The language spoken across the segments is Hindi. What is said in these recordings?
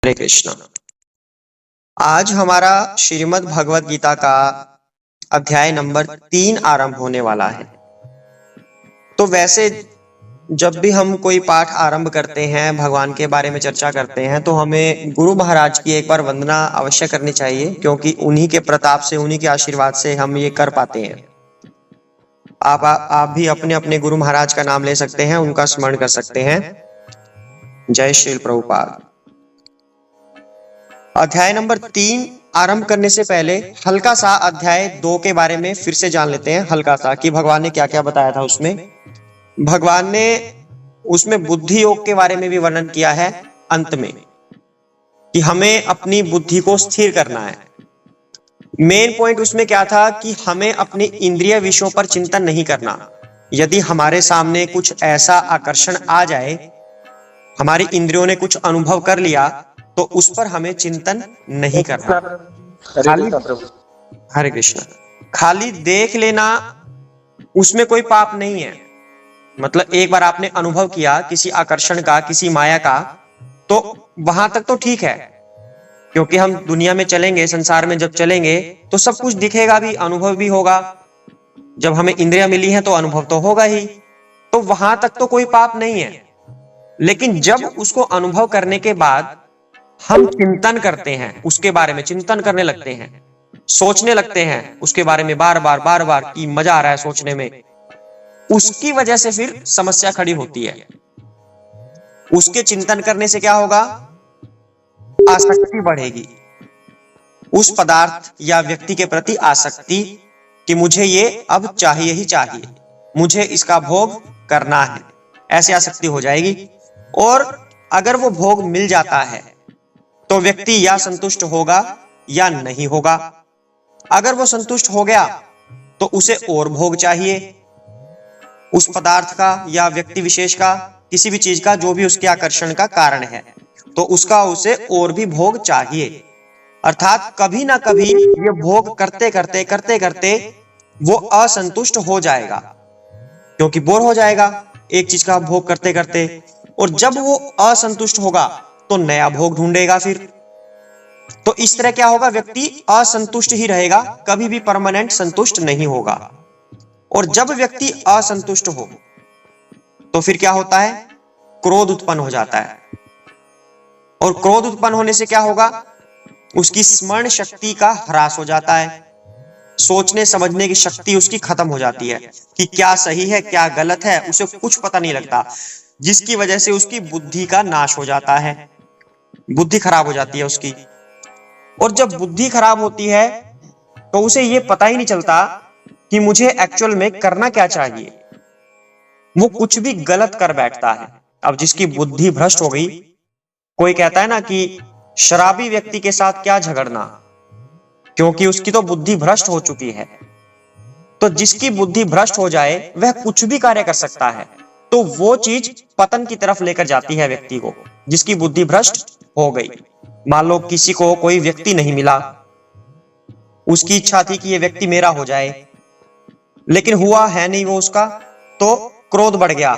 हरे कृष्णा। आज हमारा श्रीमद् भगवत गीता का अध्याय नंबर 3 आरंभ होने वाला है। तो वैसे जब भी हम कोई पाठ आरंभ करते हैं, भगवान के बारे में चर्चा करते हैं, तो हमें गुरु महाराज की एक बार वंदना अवश्य करनी चाहिए, क्योंकि उन्हीं के प्रताप से, उन्हीं के आशीर्वाद से हम ये कर पाते हैं। आप भी अपने अपने गुरु महाराज का नाम ले सकते हैं, उनका स्मरण कर सकते हैं। जय श्री प्रभुपाद। अध्याय नंबर 3 आरंभ करने से पहले हल्का सा अध्याय 2 के बारे में फिर से जान लेते हैं, हल्का सा, कि भगवान ने क्या क्या बताया था उसमें। भगवान ने उसमें बुद्धि योग के बारे में भी वर्णन किया है अंत में, कि हमें अपनी बुद्धि को स्थिर करना है। मेन पॉइंट उसमें क्या था कि हमें अपने इंद्रिय विषयों पर चिंतन नहीं करना। यदि हमारे सामने कुछ ऐसा आकर्षण आ जाए, हमारी इंद्रियों ने कुछ अनुभव कर लिया, तो उस पर हमें चिंतन नहीं करना। हरे कृष्णा। खाली देख लेना, उसमें कोई पाप नहीं है। मतलब एक बार आपने अनुभव किया किसी आकर्षण का, किसी माया का, तो वहां तक तो ठीक है, क्योंकि हम दुनिया में चलेंगे, संसार में जब चलेंगे तो सब कुछ दिखेगा भी, अनुभव भी होगा। जब हमें इंद्रियां मिली हैं तो अनुभव तो होगा ही, तो वहां तक तो कोई पाप नहीं है। लेकिन जब उसको अनुभव करने के बाद हम चिंतन करते हैं, उसके बारे में चिंतन करने लगते हैं, सोचने लगते हैं उसके बारे में बार बार कि मजा आ रहा है सोचने में, उसकी वजह से फिर समस्या खड़ी होती है। उसके चिंतन करने से क्या होगा? आसक्ति बढ़ेगी, उस पदार्थ या व्यक्ति के प्रति आसक्ति, कि मुझे ये अब चाहिए ही चाहिए, मुझे इसका भोग करना है, ऐसी आसक्ति हो जाएगी। और अगर वो भोग मिल जाता है तो व्यक्ति या संतुष्ट होगा या नहीं होगा। अगर वो संतुष्ट हो गया तो उसे और भोग चाहिए, उस पदार्थ का या व्यक्ति विशेष का, किसी भी चीज का जो भी उसके आकर्षण का कारण है, तो उसका उसे और भी भोग चाहिए। अर्थात कभी ना कभी ये भोग करते करते वो असंतुष्ट हो जाएगा, क्योंकि बोर हो जाएगा एक चीज का भोग करते करते। और जब वो असंतुष्ट होगा तो नया भोग ढूंढेगा फिर। तो इस तरह क्या होगा? व्यक्ति असंतुष्ट ही रहेगा, कभी भी परमानेंट संतुष्ट नहीं होगा। और जब व्यक्ति असंतुष्ट हो तो फिर क्या होता है? क्रोध उत्पन्न हो जाता है। और क्रोध उत्पन्न होने से क्या होगा? उसकी स्मरण शक्ति का ह्रास हो जाता है, सोचने समझने की शक्ति उसकी खत्म हो जाती है, कि क्या सही है क्या गलत है उसे कुछ पता नहीं लगता, जिसकी वजह से उसकी बुद्धि का नाश हो जाता है, बुद्धि खराब हो जाती है उसकी। और जब बुद्धि खराब होती है तो उसे ये पता ही नहीं चलता कि मुझे एक्चुअल में करना क्या चाहिए, वो कुछ भी गलत कर बैठता है। अब जिसकी बुद्धि भ्रष्ट हो गई, कोई कहता है ना कि शराबी व्यक्ति के साथ क्या झगड़ना, क्योंकि उसकी तो बुद्धि भ्रष्ट हो चुकी है। तो जिसकी बुद्धि भ्रष्ट हो जाए वह कुछ भी कार्य कर सकता है, तो वो चीज पतन की तरफ लेकर जाती है व्यक्ति को, जिसकी बुद्धि भ्रष्ट हो गई। मान लो किसी को कोई व्यक्ति नहीं मिला, उसकी इच्छा थी कि ये व्यक्ति मेरा हो जाए, लेकिन हुआ है नहीं वो उसका, तो क्रोध बढ़ गया,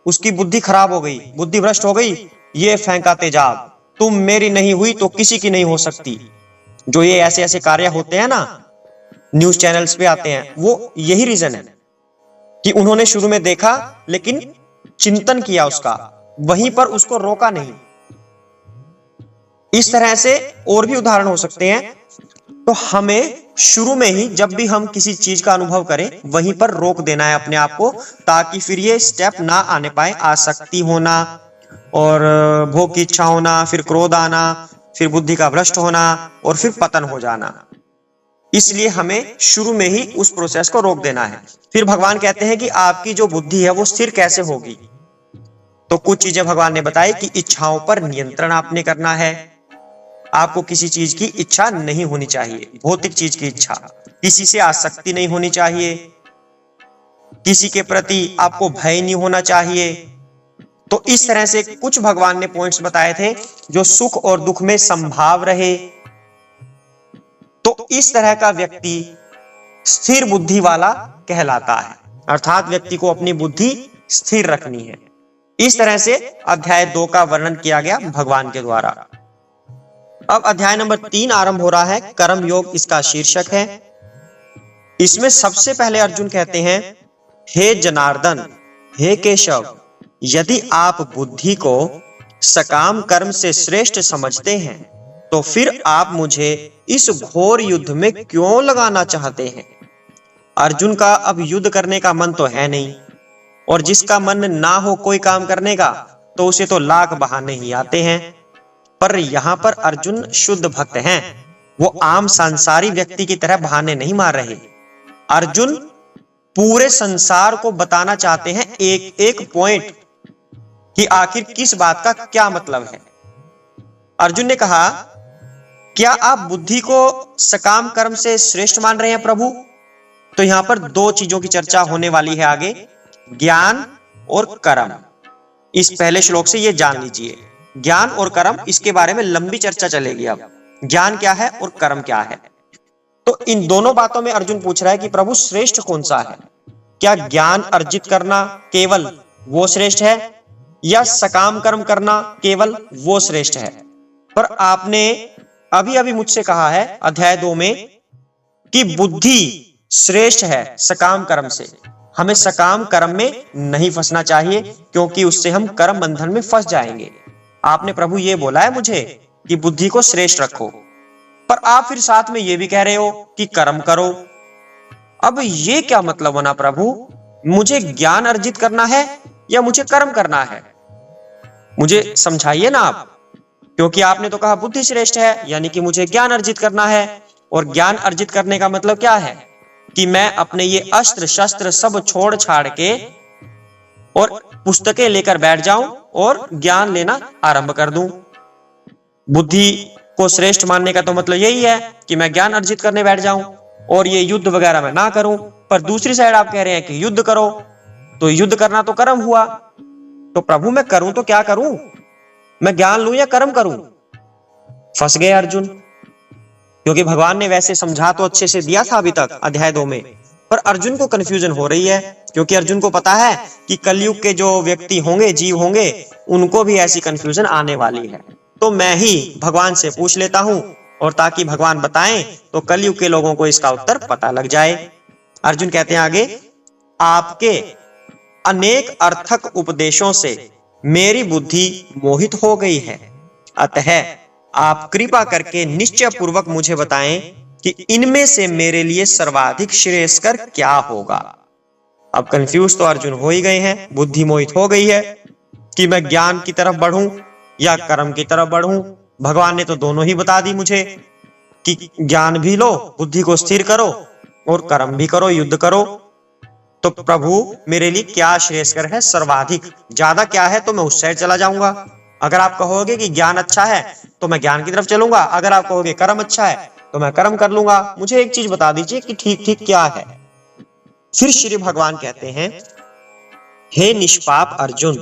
उसकी बुद्धि खराब हो गई, बुद्धि भ्रष्ट हो गई। ये फेंका तेजाब, तुम मेरी नहीं हुई तो किसी की नहीं हो सकती। जो ये ऐसे ऐसे कार्य होते हैं ना, न्यूज चैनल्स पे आते हैं, वो यही रीजन है कि उन्होंने शुरू में देखा लेकिन चिंतन किया उसका, वहीं पर उसको रोका नहीं। इस तरह से और भी उदाहरण हो सकते हैं। तो हमें शुरू में ही जब भी हम किसी चीज का अनुभव करें, वहीं पर रोक देना है अपने आप को, ताकि फिर ये स्टेप ना आने पाए, आसक्ति होना और भोग की इच्छा होना, फिर क्रोध आना, फिर बुद्धि का भ्रष्ट होना और फिर पतन हो जाना। इसलिए हमें शुरू में ही उस प्रोसेस को रोक देना है। फिर भगवान कहते हैं कि आपकी जो बुद्धि है वो स्थिर कैसे होगी। तो कुछ चीजें भगवान ने बताई कि इच्छाओं पर नियंत्रण आपने करना है। आपको किसी चीज की इच्छा नहीं होनी चाहिए, भौतिक चीज की इच्छा, किसी से आसक्ति नहीं होनी चाहिए, किसी के प्रति आपको भय नहीं होना चाहिए। तो इस तरह से कुछ भगवान ने पॉइंट्स बताए थे जो सुख और दुख में संभाव रहे। तो इस तरह का व्यक्ति स्थिर बुद्धि वाला कहलाता है, अर्थात व्यक्ति को अपनी बुद्धि स्थिर रखनी है। इस तरह से अध्याय 2 का वर्णन किया गया भगवान के द्वारा। अब अध्याय नंबर 3 आरंभ हो रहा है। कर्म योग इसका शीर्षक है। इसमें सबसे पहले अर्जुन कहते हैं, हे जनार्दन, हे केशव, यदि आप बुद्धि को सकाम कर्म से श्रेष्ठ समझते हैं तो फिर आप मुझे इस घोर युद्ध में क्यों लगाना चाहते हैं। अर्जुन का अब युद्ध करने का मन तो है नहीं, और जिसका मन ना हो कोई काम करने का तो उसे तो लाख बहाने ही आते हैं। पर यहां पर अर्जुन शुद्ध भक्त हैं, वो आम सांसारी व्यक्ति की तरह बहाने नहीं मार रहे। अर्जुन पूरे संसार को बताना चाहते हैं एक एक पॉइंट कि आखिर किस बात का क्या मतलब है। अर्जुन ने कहा, क्या आप बुद्धि को सकाम कर्म से श्रेष्ठ मान रहे हैं प्रभु? तो यहां पर दो चीजों की चर्चा होने वाली है आगे, ज्ञान और कर्म। इस पहले श्लोक से यह जान लीजिए, ज्ञान और कर्म, इसके बारे में लंबी चर्चा चलेगी। अब ज्ञान क्या है और कर्म क्या है, तो इन दोनों बातों में अर्जुन पूछ रहा है कि प्रभु श्रेष्ठ कौन सा है? क्या ज्ञान अर्जित करना केवल वो श्रेष्ठ है, या सकाम कर्म करना केवल वो श्रेष्ठ है? पर आपने अभी अभी मुझसे कहा है अध्याय 2 में कि बुद्धि श्रेष्ठ है सकाम कर्म से। हमें सकाम कर्म में नहीं फंसना चाहिए, क्योंकि उससे हम कर्म बंधन में फंस जाएंगे। आपने प्रभु ये बोला है मुझे कि बुद्धि को श्रेष्ठ रखो, पर आप फिर साथ में ये भी कह रहे हो कि कर्म करो। अब ये क्या मतलब बना प्रभु? मुझे ज्ञान अर्जित करना है या मुझे कर्म करना है? मुझे समझाइए ना आप, क्योंकि आपने तो कहा बुद्धि श्रेष्ठ है, यानी कि मुझे ज्ञान अर्जित करना है। और ज्ञान अर्जित करने का मतलब क्या है? कि मैं अपने ये अस्त्र शस्त्र सब छोड़ छाड़ के और पुस्तकें लेकर बैठ जाऊं और ज्ञान लेना आरंभ कर दूं। बुद्धि को श्रेष्ठ मानने का तो मतलब यही है कि मैं ज्ञान अर्जित करने बैठ जाऊं और ये युद्ध वगैरह मैं ना करूं। पर दूसरी साइड आप कह रहे हैं कि युद्ध करो, तो युद्ध करना तो कर्म हुआ। तो प्रभु मैं करूं तो क्या करूं? मैं ज्ञान लूं या कर्म करूं? फंस गए अर्जुन, क्योंकि भगवान ने वैसे समझा तो अच्छे से दिया था अभी तक अध्याय 2 में, पर अर्जुन को कंफ्यूजन हो रही है, क्योंकि अर्जुन को पता है कि कलयुग के जो व्यक्ति होंगे, जीव होंगे, उनको भी ऐसी कंफ्यूजन आने वाली है। तो मैं ही भगवान से पूछ लेता हूं, और ताकि भगवान बताएं तो कलयुग के लोगों को इसका उत्तर पता लग जाए। अर्जुन कहते हैं आगे, आपके अनेक अर्थक उपदेशों से मेरी बुद्धि मोहित हो गई है, अतः आप कृपा करके निश्चय पूर्वक मुझे बताएं कि इनमें से मेरे लिए सर्वाधिक श्रेयस्कर क्या होगा। अब कंफ्यूज तो अर्जुन हो ही गए हैं, बुद्धि मोहित हो गई है कि मैं ज्ञान की तरफ बढ़ूं या कर्म की तरफ बढ़ूं। भगवान ने तो दोनों ही बता दी मुझे कि ज्ञान भी लो, बुद्धि को स्थिर करो, और कर्म भी करो, युद्ध करो। तो प्रभु मेरे लिए क्या श्रेयस्कर है? सर्वाधिक ज्यादा क्या है तो मैं उस साइड चला जाऊंगा। अगर आप कहोगे कि ज्ञान अच्छा है तो मैं ज्ञान की तरफ चलूंगा, अगर आप कहोगे कर्म अच्छा है तो मैं कर्म कर लूंगा। मुझे एक चीज बता दीजिए कि ठीक ठीक क्या है। फिर श्री भगवान कहते हैं, हे निष्पाप अर्जुन,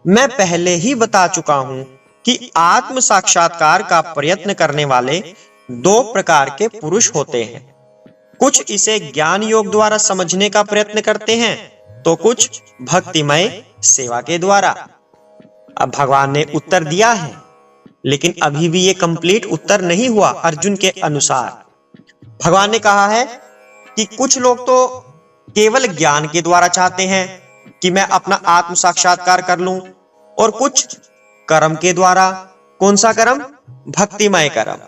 मैं पहले ही बता चुका हूं कि आत्म साक्षात्कार का प्रयत्न करने वाले 2 प्रकार के पुरुष होते हैं। कुछ इसे ज्ञान योग द्वारा समझने का प्रयत्न करते हैं, तो कुछ भक्तिमय सेवा के द्वारा। अब भगवान ने उत्तर दिया है, लेकिन अभी भी ये कंप्लीट उत्तर नहीं हुआ। अर्जुन के अनुसार भगवान ने कहा है कि कुछ लोग तो केवल ज्ञान के द्वारा चाहते हैं कि मैं अपना आत्म साक्षात्कार कर लूं, और कुछ कर्म के द्वारा। कौन सा कर्म? भक्तिमय कर्म।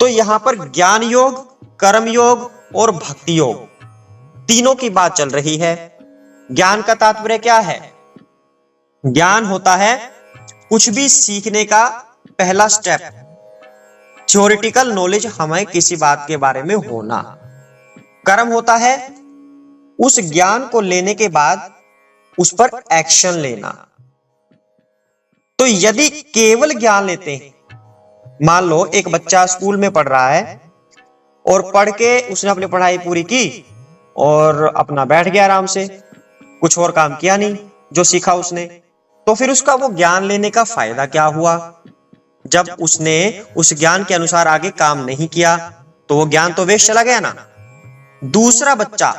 तो यहां पर ज्ञान योग, कर्म योग और भक्ति योग, तीनों की बात चल रही है। ज्ञान का तात्पर्य क्या है? ज्ञान होता है कुछ भी सीखने का पहला स्टेप, थ्योरेटिकल नॉलेज हमें किसी बात के बारे में होना। कर्म होता है उस ज्ञान को लेने के बाद उस पर एक्शन लेना। तो यदि केवल ज्ञान लेते हैं, मान लो एक बच्चा स्कूल में पढ़ रहा है और पढ़ के उसने अपनी पढ़ाई पूरी की और अपना बैठ गया आराम से, कुछ और काम किया नहीं जो सीखा उसने, तो फिर उसका वो ज्ञान लेने का फायदा क्या हुआ? जब उसने उस ज्ञान के अनुसार आगे काम नहीं किया तो वो ज्ञान तो वेस्ट चला गया ना। दूसरा बच्चा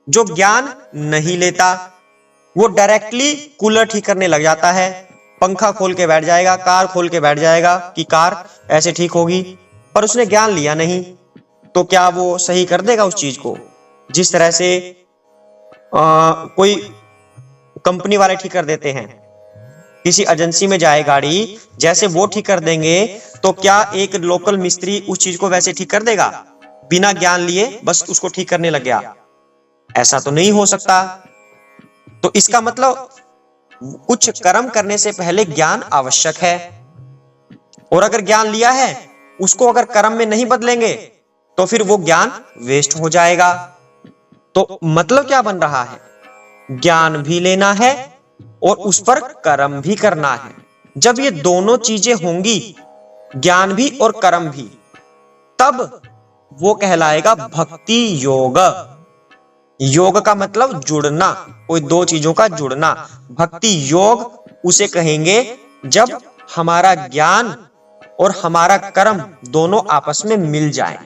जो ज्ञान नहीं लेता, वो डायरेक्टली कूलर ठीक करने लग जाता है, पंखा खोल के बैठ जाएगा, कार खोल के बैठ जाएगा कि कार ऐसे ठीक होगी, पर उसने ज्ञान लिया नहीं, तो क्या वो सही कर देगा उस चीज को? जिस तरह से कोई कंपनी वाले ठीक कर देते हैं, किसी एजेंसी में जाए गाड़ी, जैसे वो ठीक कर देंगे, तो क्या एक लोकल मिस्त्री उस चीज को वैसे ठीक कर देगा? बिना ज्ञान लिए बस उसको ठीक करने लग गया, ऐसा तो नहीं हो सकता। तो इसका मतलब कुछ कर्म करने से पहले ज्ञान आवश्यक है, और अगर ज्ञान लिया है उसको अगर कर्म में नहीं बदलेंगे तो फिर वो ज्ञान वेस्ट हो जाएगा। तो मतलब क्या बन रहा है? ज्ञान भी लेना है और उस पर कर्म भी करना है। जब ये दोनों चीजें होंगी, ज्ञान भी और कर्म भी, तब वो कहलाएगा भक्ति योग। योग का मतलब जुड़ना, कोई दो चीजों का जुड़ना। भक्ति योग उसे कहेंगे जब हमारा ज्ञान और हमारा कर्म दोनों आपस में मिल जाएं।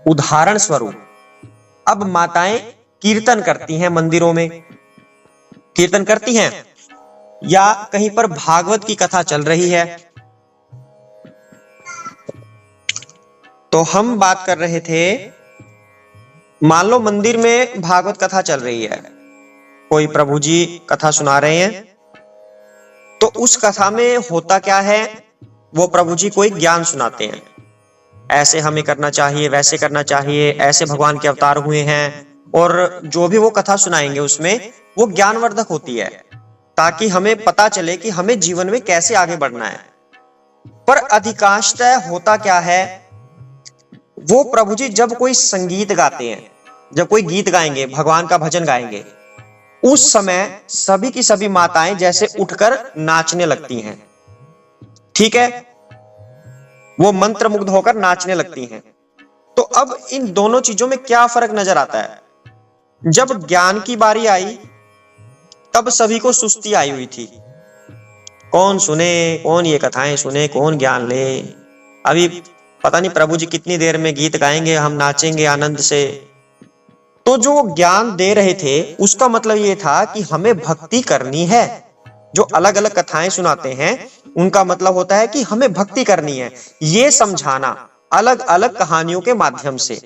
उदाहरण स्वरूप, अब माताएं कीर्तन करती हैं, मंदिरों में कीर्तन करती हैं, या कहीं पर भागवत की कथा चल रही है, तो हम बात कर रहे थे, मान लो मंदिर में भागवत कथा चल रही है, कोई प्रभु जी कथा सुना रहे हैं, तो उस कथा में होता क्या है, वो प्रभु जी कोई ज्ञान सुनाते हैं, ऐसे हमें करना चाहिए, वैसे करना चाहिए, ऐसे भगवान के अवतार हुए हैं, और जो भी वो कथा सुनाएंगे उसमें वो ज्ञानवर्धक होती है, ताकि हमें पता चले कि हमें जीवन में कैसे आगे बढ़ना है। पर अधिकांशतः होता क्या है, वो प्रभु जी जब कोई संगीत गाते हैं, जब कोई गीत गाएंगे, भगवान का भजन गाएंगे, उस समय सभी की सभी माताएं जैसे उठकर नाचने लगती हैं, ठीक है, वो मंत्र मुग्ध होकर नाचने लगती हैं। तो अब इन दोनों चीजों में क्या फर्क नजर आता है? जब ज्ञान की बारी आई तब सभी को सुस्ती आई हुई थी, कौन सुने, कौन ये कथाएं सुने, कौन ज्ञान ले, अभी पता नहीं प्रभु जी कितनी देर में गीत गाएंगे, हम नाचेंगे आनंद से। तो जो ज्ञान दे रहे थे उसका मतलब ये था कि हमें भक्ति करनी है। जो अलग अलग कथाएं सुनाते हैं उनका मतलब होता है कि हमें भक्ति करनी है, ये समझाना अलग अलग कहानियों के माध्यम से।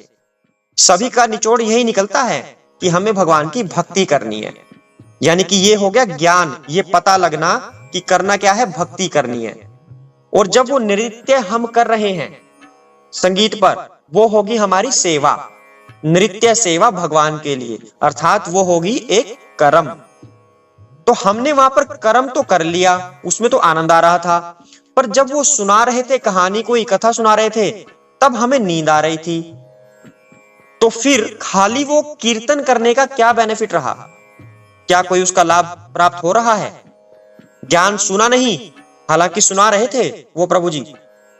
सभी का निचोड़ यही निकलता है कि हमें भगवान की भक्ति करनी है, यानी कि ये हो गया ज्ञान, ये पता लगना कि करना क्या है, भक्ति करनी है। और जब वो नृत्य हम कर रहे हैं संगीत पर, वो होगी हमारी सेवा, नृत्य सेवा भगवान के लिए, अर्थात वो होगी एक कर्म। तो हमने वहां पर कर्म तो कर लिया, उसमें तो आनंद आ रहा था, पर जब वो सुना रहे थे कहानी, कोई कथा सुना रहे थे, तब हमें नींद आ रही थी। तो फिर खाली वो कीर्तन करने का क्या बेनिफिट रहा? क्या कोई उसका लाभ प्राप्त हो रहा है? ज्ञान सुना नहीं, हालांकि सुना रहे थे वो प्रभु जी,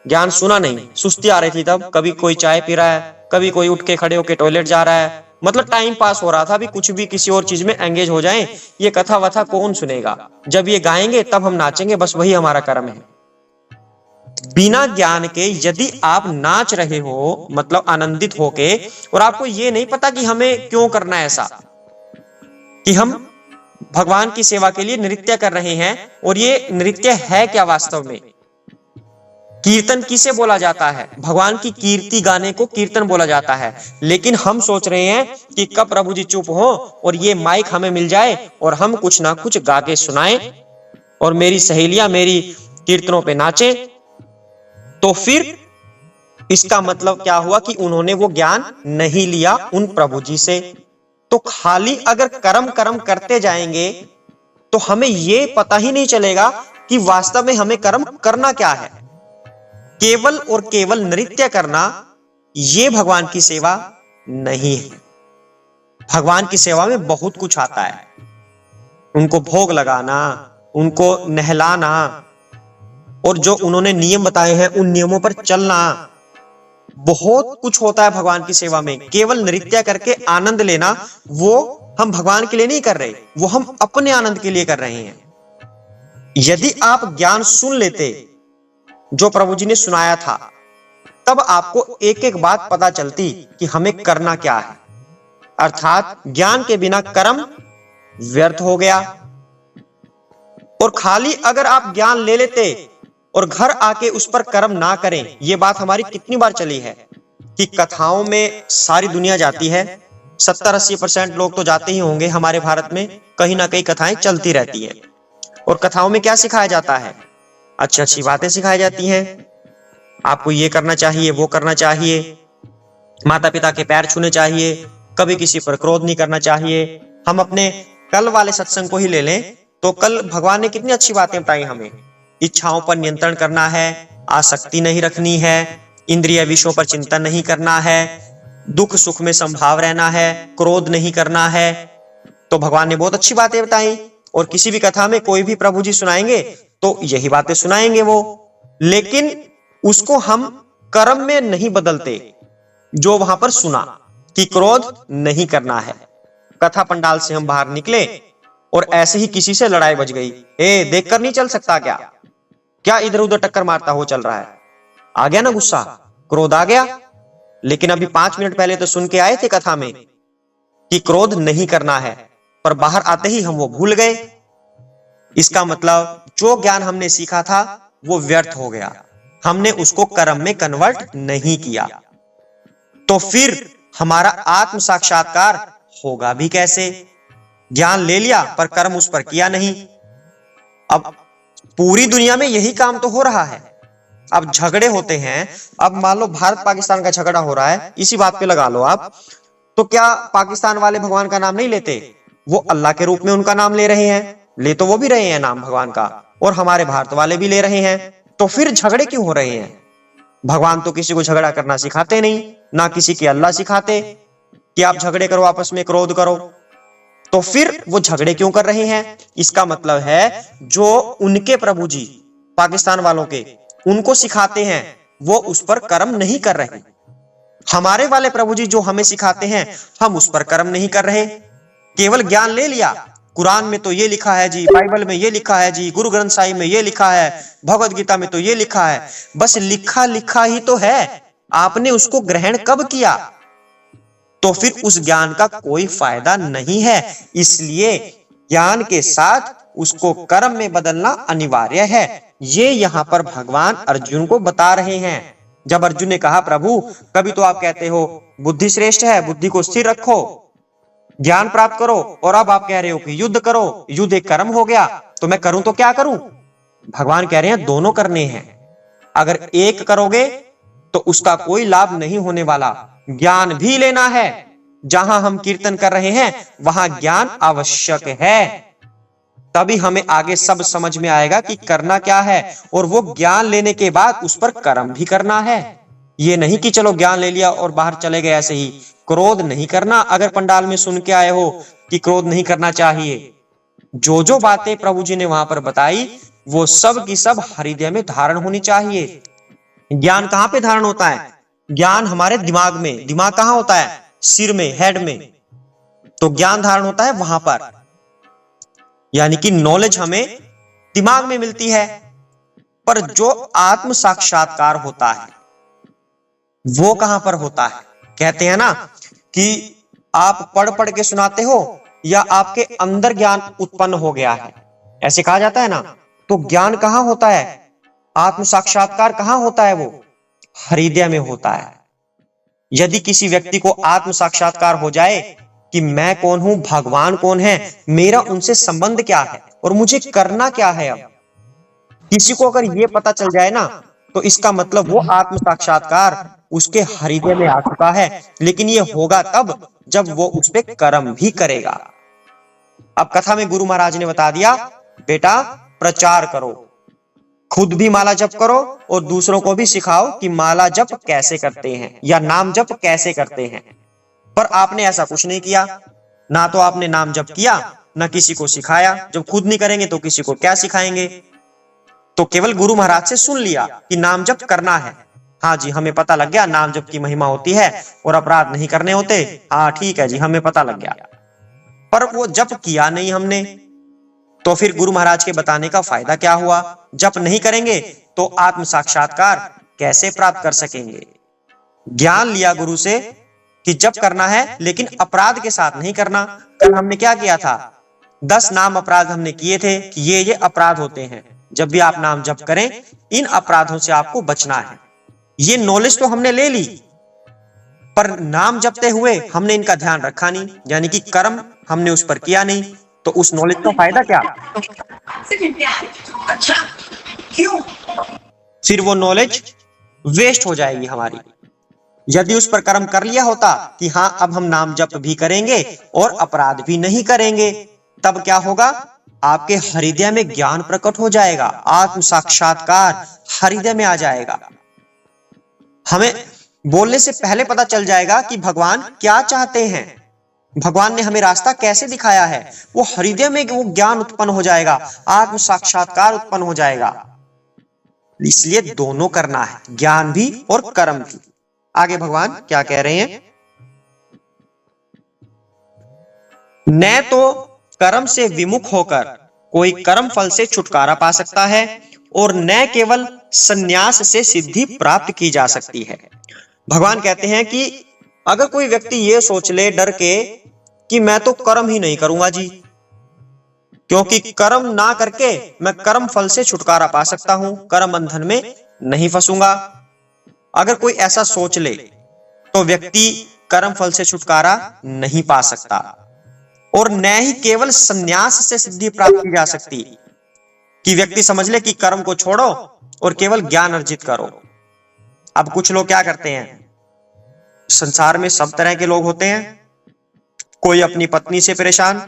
ज्ञान सुना नहीं, सुस्ती आ रही थी, तब कभी कोई चाय पी रहा है, कभी कोई उठ के खड़े होके टॉयलेट जा रहा है, मतलब टाइम पास हो रहा था, अभी कुछ भी किसी और चीज में एंगेज हो जाएं, ये कथा वथा कौन सुनेगा, जब ये गाएंगे तब हम नाचेंगे, बस वही हमारा कर्म है। बिना ज्ञान के यदि आप नाच रहे हो, मतलब आनंदित होके, और आपको ये नहीं पता कि हमें क्यों करना है ऐसा, कि हम भगवान की सेवा के लिए नृत्य कर रहे हैं, और ये नृत्य है क्या वास्तव में? कीर्तन किसे बोला जाता है? भगवान की कीर्ति गाने को कीर्तन बोला जाता है। लेकिन हम सोच रहे हैं कि कब प्रभु जी चुप हो और ये माइक हमें मिल जाए और हम कुछ ना कुछ गा के सुनाएं और मेरी सहेलियां मेरी कीर्तनों पे नाचे। तो फिर इसका मतलब क्या हुआ कि उन्होंने वो ज्ञान नहीं लिया उन प्रभु जी से। तो खाली अगर कर्म कर्म करते जाएंगे तो हमें ये पता ही नहीं चलेगा कि वास्तव में हमें कर्म करना क्या है। केवल और केवल नृत्य करना ये भगवान की सेवा नहीं है। भगवान की सेवा में बहुत कुछ आता है, उनको भोग लगाना, उनको नहलाना, और जो उन्होंने नियम बताए हैं उन नियमों पर चलना, बहुत कुछ होता है भगवान की सेवा में। केवल नृत्य करके आनंद लेना वो हम भगवान के लिए नहीं कर रहे, वो हम अपने आनंद के लिए कर रहे हैं। यदि आप ज्ञान सुन लेते जो प्रभु जी ने सुनाया था, तब आपको एक एक बात पता चलती कि हमें करना क्या है। अर्थात ज्ञान के बिना कर्म व्यर्थ हो गया। और खाली अगर आप ज्ञान ले लेते और घर आके उस पर कर्म ना करें, ये बात हमारी कितनी बार चली है कि कथाओं में सारी दुनिया जाती है, 70-80% लोग तो जाते ही होंगे हमारे भारत में, कहीं ना कहीं कथाएं चलती रहती है। और कथाओं में क्या सिखाया जाता है? अच्छी अच्छी बातें सिखाई जाती हैं, आपको ये करना चाहिए, वो करना चाहिए, माता पिता के पैर छूने चाहिए, कभी किसी पर क्रोध नहीं करना चाहिए। हम अपने कल वाले सत्संग को ही ले लें तो कल भगवान ने कितनी अच्छी बातें बताई हमें। इच्छाओं पर नियंत्रण करना है, आसक्ति नहीं रखनी है, इंद्रिय विषयों पर चिंतन नहीं करना है, दुख सुख में संभाव रहना है, क्रोध नहीं करना है। तो भगवान ने बहुत अच्छी बातें बताई। और किसी भी कथा में कोई भी प्रभु जी सुनाएंगे तो यही बातें सुनाएंगे वो, लेकिन उसको हम कर्म में नहीं बदलते। जो वहां पर सुना कि क्रोध नहीं करना है, कथा पंडाल से हम बाहर निकले और ऐसे ही किसी से लड़ाई बज गई, देखकर नहीं चल सकता क्या? क्या इधर उधर टक्कर मारता हो चल रहा है? आ गया ना गुस्सा, क्रोध आ गया। लेकिन अभी 5 मिनट पहले तो सुन के आए थे कथा में कि क्रोध नहीं करना है, पर बाहर आते ही हम वो भूल गए। इसका मतलब जो ज्ञान हमने सीखा था वो व्यर्थ हो गया, हमने उसको कर्म में कन्वर्ट नहीं किया। तो फिर हमारा आत्म साक्षात्कार होगा भी कैसे? ज्ञान ले लिया पर कर्म उस पर किया नहीं। अब पूरी दुनिया में यही काम तो हो रहा है। अब झगड़े होते हैं, अब मान लो भारत पाकिस्तान का झगड़ा हो रहा है, इसी बात पे लगा लो आप, तो क्या पाकिस्तान वाले भगवान का नाम नहीं लेते? वो अल्लाह के रूप में उनका नाम ले रहे हैं, ले तो वो भी रहे हैं नाम भगवान का, और हमारे भारत वाले भी ले रहे हैं। तो फिर झगड़े क्यों हो रहे हैं? भगवान तो किसी को झगड़ा करना सिखाते नहीं, ना किसी के अल्लाह सिखाते कि आप झगड़े करो, आपस में क्रोध करो। तो फिर वो झगड़े क्यों कर रहे हैं? इसका मतलब है जो उनके प्रभु जी पाकिस्तान वालों के उनको सिखाते हैं वो उस पर कर्म नहीं कर रहे। हमारे वाले प्रभु जी जो हमें सिखाते हैं हम उस पर कर्म नहीं कर रहे, केवल ज्ञान ले लिया। कुरान में तो ये लिखा है जी, बाइबल में ये लिखा है जी, गुरु ग्रंथ साहिब में ये लिखा है, भगवत गीता में तो ये लिखा है, बस लिखा लिखा ही तो है, आपने उसको ग्रहण कब किया? तो फिर उस ज्ञान का कोई फायदा नहीं है। इसलिए ज्ञान के साथ उसको कर्म में बदलना अनिवार्य है। ये यहाँ पर भगवान अर्जुन को बता रहे हैं। जब अर्जुन ने कहा प्रभु कभी तो आप कहते हो बुद्धि श्रेष्ठ है, बुद्धि को स्थिर रखो, ज्ञान प्राप्त करो, और अब आप कह रहे हो कि युद्ध करो, युद्ध एक कर्म हो गया, तो मैं करूं तो क्या करूं? भगवान कह रहे हैं दोनों करने हैं। अगर एक करोगे तो उसका कोई लाभ नहीं होने वाला। ज्ञान भी लेना है, जहां हम कीर्तन कर रहे हैं वहां ज्ञान आवश्यक है, तभी हमें आगे सब समझ में आएगा कि करना क्या है। और वो ज्ञान लेने के बाद उस पर कर्म भी करना है। ये नहीं कि चलो ज्ञान ले लिया और बाहर चले गए ऐसे ही। क्रोध नहीं करना। अगर पंडाल में सुन के आए हो कि क्रोध नहीं करना चाहिए, जो जो बातें प्रभु जी ने वहां पर बताई वो सब की सब हृदय में धारण होनी चाहिए। ज्ञान कहां पे धारण होता है? ज्ञान हमारे दिमाग में। दिमाग कहां होता है? सिर में, हेड में। तो ज्ञान धारण होता है वहां पर, यानी कि नॉलेज हमें दिमाग में मिलती है। पर जो आत्म साक्षात्कार होता है वो कहां पर होता है? कहते हैं ना कि आप पढ़ पढ़ के सुनाते हो या आपके अंदर ज्ञान उत्पन्न हो गया है, ऐसे कहा जाता है ना। तो ज्ञान कहां होता है? आत्म साक्षात्कार कहां होता है? वो हृदय में होता है। यदि किसी व्यक्ति को आत्म साक्षात्कार हो जाए कि मैं कौन हूं, भगवान कौन है, मेरा उनसे संबंध क्या है और मुझे करना क्या है, अब किसी को अगर ये पता चल जाए ना, तो इसका मतलब वो आत्म साक्षात्कार उसके हृदय में आ चुका है। लेकिन ये होगा तब जब वो उस पे कर्म भी करेगा। अब कथा में गुरु महाराज ने बता दिया, बेटा प्रचार करो, खुद भी माला जप करो और दूसरों को भी सिखाओ कि माला जप कैसे करते हैं या नाम जप कैसे करते हैं। पर आपने ऐसा कुछ नहीं किया। ना तो आपने नाम जप किया, ना किसी को सिखाया। जब खुद नहीं करेंगे तो किसी को क्या सिखाएंगे? तो केवल गुरु महाराज से सुन लिया कि नाम जप करना है। हाँ जी, हमें पता लग गया नाम जप की महिमा होती है और अपराध नहीं करने होते। हाँ ठीक है जी, हमें पता लग गया। पर वो जप किया नहीं हमने, तो फिर गुरु महाराज के बताने का फायदा क्या हुआ? जप नहीं करेंगे तो आत्म साक्षात्कार कैसे प्राप्त कर सकेंगे? ज्ञान लिया गुरु से कि जप करना है लेकिन अपराध के साथ नहीं करना। कल हमने क्या किया था 10 नाम अपराध हमने किए थे कि ये अपराध होते हैं। जब भी आप नाम जप करें, इन अपराधों से आपको बचना है। ये नॉलेज तो हमने ले ली, पर नाम जपते हुए हमने इनका ध्यान रखा नहीं, यानी कि कर्म हमने उस पर किया नहीं, तो उस नॉलेज का फायदा क्या? अच्छा, क्यों? फिर वो नॉलेज वेस्ट हो जाएगी हमारी। यदि उस पर कर्म कर लिया होता कि हाँ अब हम नाम जप भी करेंगे और अपराध भी नहीं करेंगे, तब क्या होगा? आपके हृदय में ज्ञान प्रकट हो जाएगा, आत्म साक्षात्कार हृदय में आ जाएगा। हमें बोलने से पहले पता चल जाएगा कि भगवान क्या चाहते हैं, भगवान ने हमें रास्ता कैसे दिखाया है। वो हृदय में वो ज्ञान उत्पन्न हो जाएगा, आत्म साक्षात्कार उत्पन्न हो जाएगा। इसलिए दोनों करना है, ज्ञान भी और कर्म भी। आगे भगवान क्या कह रहे हैं? न तो कर्म से विमुख होकर कोई कर्म फल से छुटकारा पा सकता है और न केवल संन्यास से सिद्धि प्राप्त की जा सकती है। भगवान कहते हैं कि अगर कोई व्यक्ति ये सोच ले डर के कि मैं तो कर्म ही नहीं करूंगा जी, क्योंकि कर्म ना करके मैं कर्म फल से छुटकारा पा सकता हूं, कर्म बंधन में नहीं फंसूंगा। अगर कोई ऐसा सोच ले तो व्यक्ति कर्म फल से छुटकारा नहीं पा सकता और न ही केवल संन्यास से सिद्धि प्राप्त की जा सकती, कि व्यक्ति समझ ले कि कर्म को छोड़ो और केवल ज्ञान अर्जित करो। अब कुछ लोग क्या करते हैं, संसार में सब तरह के लोग होते हैं। कोई अपनी पत्नी से परेशान,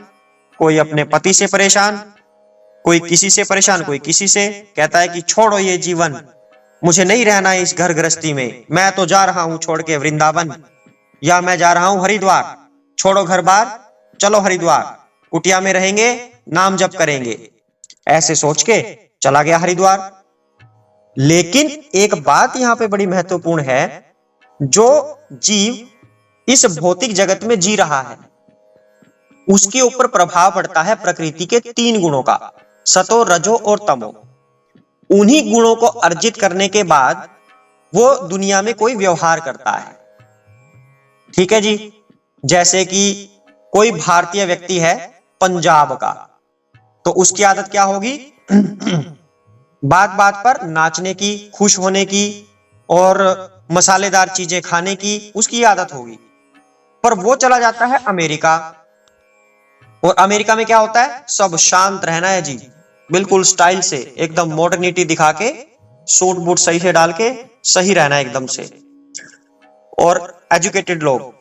कोई अपने पति से परेशान, कोई किसी से परेशान, कोई किसी से। कहता है कि छोड़ो ये जीवन, मुझे नहीं रहना इस घर गृहस्थी में, मैं तो जा रहा हूं छोड़ के वृंदावन, या मैं जा रहा हूं हरिद्वार। छोड़ो घर बार, चलो हरिद्वार, कुटिया में रहेंगे, नाम जप करेंगे। ऐसे सोच के चला गया हरिद्वार। लेकिन एक बात यहां पे बड़ी महत्वपूर्ण है, जो जीव इस भौतिक जगत में जी रहा है उसके ऊपर प्रभाव पड़ता है प्रकृति के 3 गुणों का, सतो, रजो और तमो। उन्हीं गुणों को अर्जित करने के बाद वो दुनिया में कोई व्यवहार करता है। ठीक है जी। जैसे कि कोई भारतीय व्यक्ति है पंजाब का, तो उसकी आदत क्या होगी? बात बात पर नाचने की, खुश होने की और मसालेदार चीजें खाने की उसकी आदत होगी। पर वो चला जाता है अमेरिका, और अमेरिका में क्या होता है? सब शांत रहना है जी, बिल्कुल स्टाइल से, एकदम मॉडर्निटी दिखा के, सूट बूट सही से डाल के सही रहना है एकदम से, और एजुकेटेड लोग।